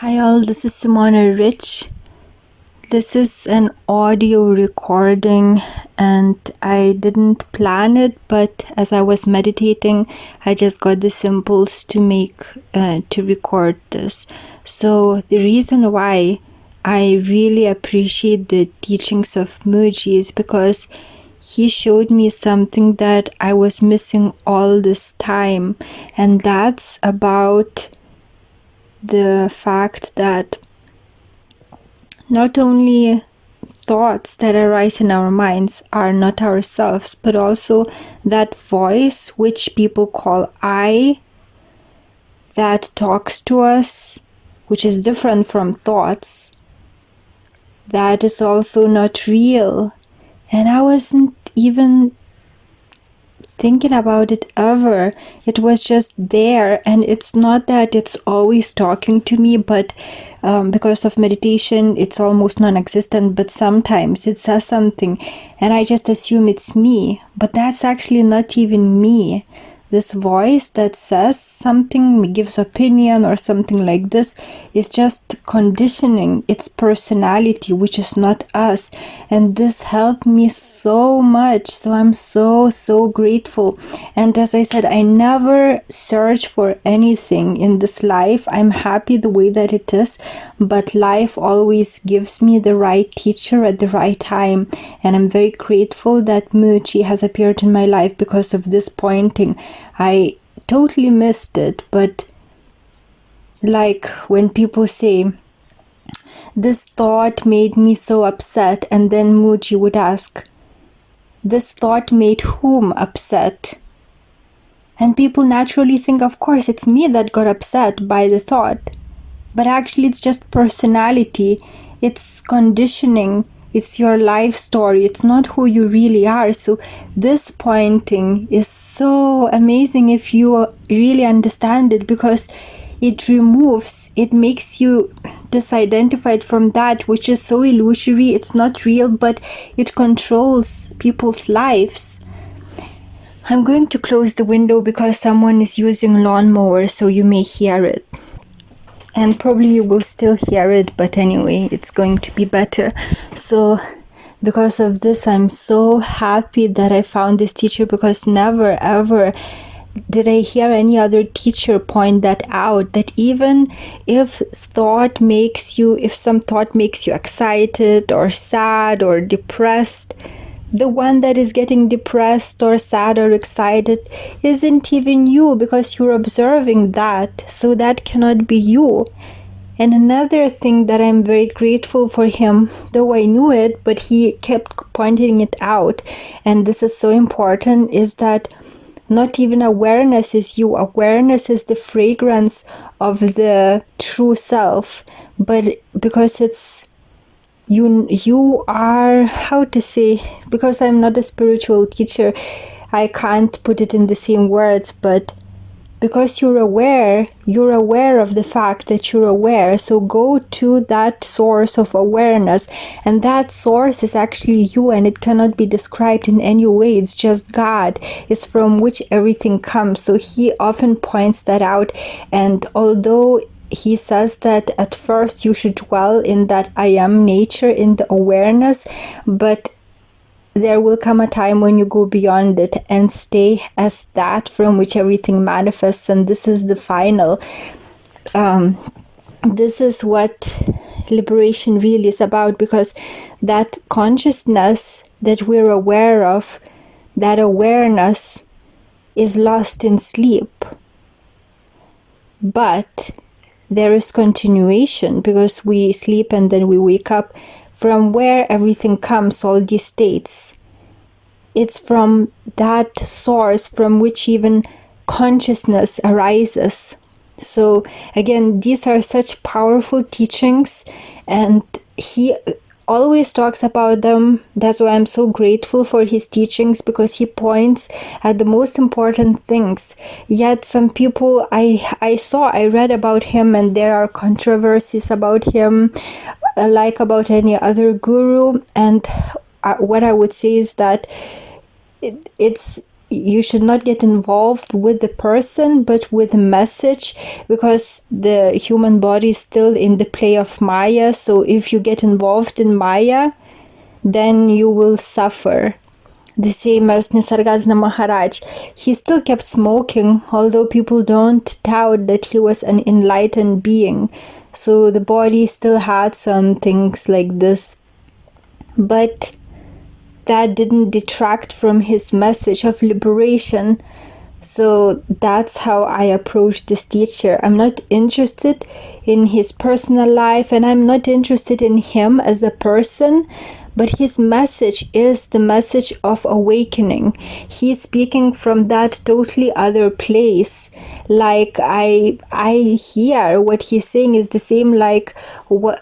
Hi all, this is Simona Rich. This is an audio recording and I didn't plan it, but as I was meditating, I just got this impulse to record this. So the reason why I really appreciate the teachings of Muji is because he showed me something that I was missing all this time, and that's about the fact that not only thoughts that arise in our minds are not ourselves, but also that voice which people call I, that talks to us, which is different from thoughts, that is also not real. And I wasn't even thinking about it ever. It was just there, and it's not that it's always talking to me, but because of meditation it's almost non-existent, but sometimes it says something and I just assume it's me, but that's actually not even me. This voice that says something, gives opinion or something like this, is just conditioning its personality, which is not us. And this helped me so much. So I'm so grateful. And as I said, I never search for anything in this life. I'm happy the way that it is, but life always gives me the right teacher at the right time. And I'm very grateful that Muji has appeared in my life because of this pointing. I totally missed it, but like when people say, this thought made me so upset, and then Muji would ask, this thought made whom upset? And people naturally think, of course, it's me that got upset by the thought. But actually it's just personality, it's conditioning, it's your life story, it's not who you really are. So this pointing is so amazing if you really understand it, because it makes you disidentified from that which is so illusory, it's not real, but it controls people's lives. I'm going to close the window because someone is using lawnmower, so you may hear it. And probably you will still hear it, but anyway, it's going to be better. So because of this, I'm so happy that I found this teacher, because never ever did I hear any other teacher point that out, that even if some thought makes you excited or sad or depressed, the one that is getting depressed or sad or excited isn't even you, because you're observing that, so that cannot be you. And another thing that I'm very grateful for him, though I knew it, but he kept pointing it out, and this is so important, is that not even awareness is you. Awareness is the fragrance of the true self, but because it's you are, how to say, because I'm not a spiritual teacher, I can't put it in the same words, but because you're aware of the fact that you're aware. So go to that source of awareness, and that source is actually you, and it cannot be described in any way. It's just God. It's from which everything comes. So he often points that out, and although he says that at first you should dwell in that I am nature, in the awareness, but there will come a time when you go beyond it and stay as that from which everything manifests. And this is the final. This is what liberation really is about, because that consciousness that we're aware of, that awareness is lost in sleep. But there is continuation, because we sleep and then we wake up, from where everything comes, all these states. It's from that source from which even consciousness arises. So again, these are such powerful teachings, and he always talks about them. That's why I'm so grateful for his teachings, because he points at the most important things. Yet some people I read about him, and there are controversies about him, like about any other guru. And what I would say is that it's you should not get involved with the person, but with the message, because the human body is still in the play of Maya. So if you get involved in Maya, then you will suffer. The same as Nisargadatta Maharaj. He still kept smoking, although people don't doubt that he was an enlightened being. So the body still had some things like this. But that didn't detract from his message of liberation. So that's how I approach this teacher. I'm not interested in his personal life, and I'm not interested in him as a person, but his message is the message of awakening. He's speaking from that totally other place. Like I hear what he's saying is the same like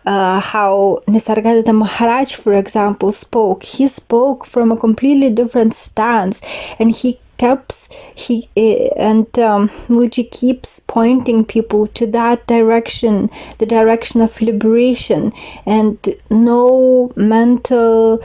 how Nisargadatta Maharaj, for example, spoke. He spoke from a completely different stance, and Muji keeps pointing people to that direction, the direction of liberation, and no mental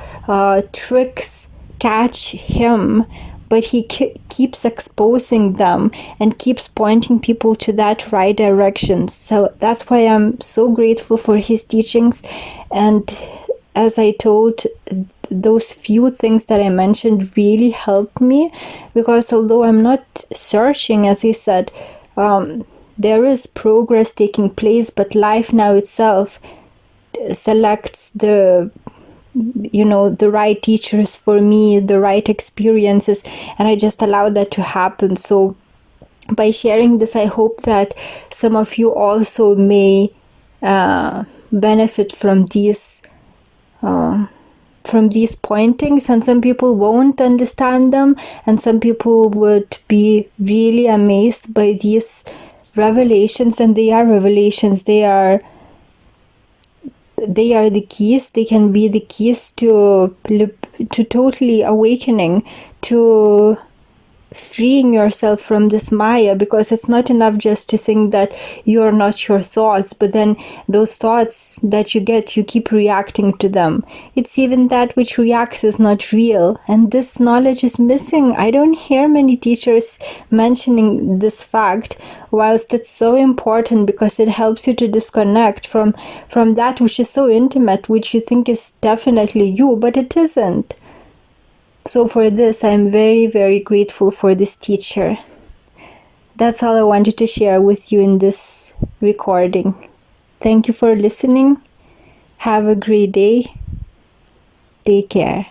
tricks catch him, but he keeps exposing them and keeps pointing people to that right direction. So that's why I'm so grateful for his teachings. And as I told, those few things that I mentioned really helped me, because although I'm not searching, as he said, there is progress taking place, but life now itself selects the right teachers for me, the right experiences, and I just allow that to happen. So by sharing this, I hope that some of you also may benefit from these pointings, and some people won't understand them, and some people would be really amazed by these revelations. And they are revelations. They are the keys. They can be the keys to totally awakening, to freeing yourself from this Maya, because it's not enough just to think that you're not your thoughts, but then those thoughts that you get, you keep reacting to them. It's even that which reacts is not real, and this knowledge is missing. I don't hear many teachers mentioning this fact, whilst it's so important because it helps you to disconnect from that which is so intimate, which you think is definitely you, but it isn't. So for this, I'm very, very grateful for this teacher. That's all I wanted to share with you in this recording. Thank you for listening. Have a great day. Take care.